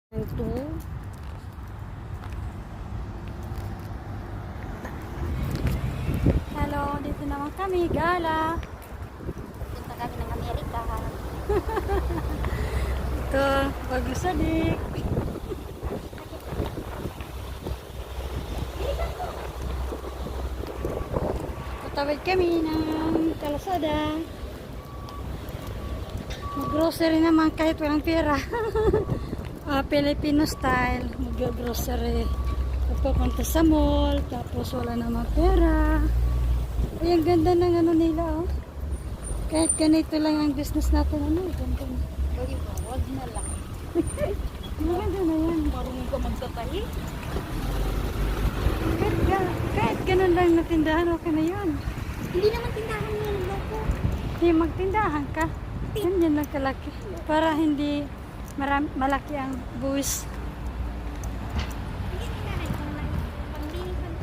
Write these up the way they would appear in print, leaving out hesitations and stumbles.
Ito. Hello, dito naman kami, gala. Punta kami ng Amerika. Ito, bago sadik. Patawid kami ng kalsada. Mag-grocery naman kahit walang pera. Filipino style, mag-grocery. Pupunta sa mall, tapos wala namang pera. Ay, ang ganda ng ano nila, oh. Kahit ganito lang ang business natin, ano, ganda na. Pwede ba? Wag na lang. Maganda na yan. Marunong ka magtatahi. Kahit ganun lang na tindahan, okay na yun. Hindi naman tindahan yun, loko. Hindi, magtindahan ka. Ganyan lang kalaki. Para hindi malaki ang buwis. Hindi tindahan. Pambili ka na.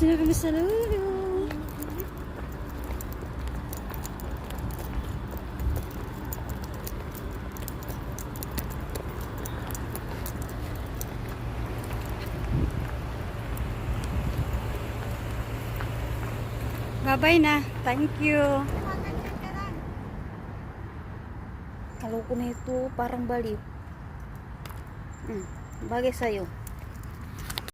Diyan kami sa lulo. Bye-bye na. Thank you. Kaloko na ito, parang baliw. Bagay sa'yo.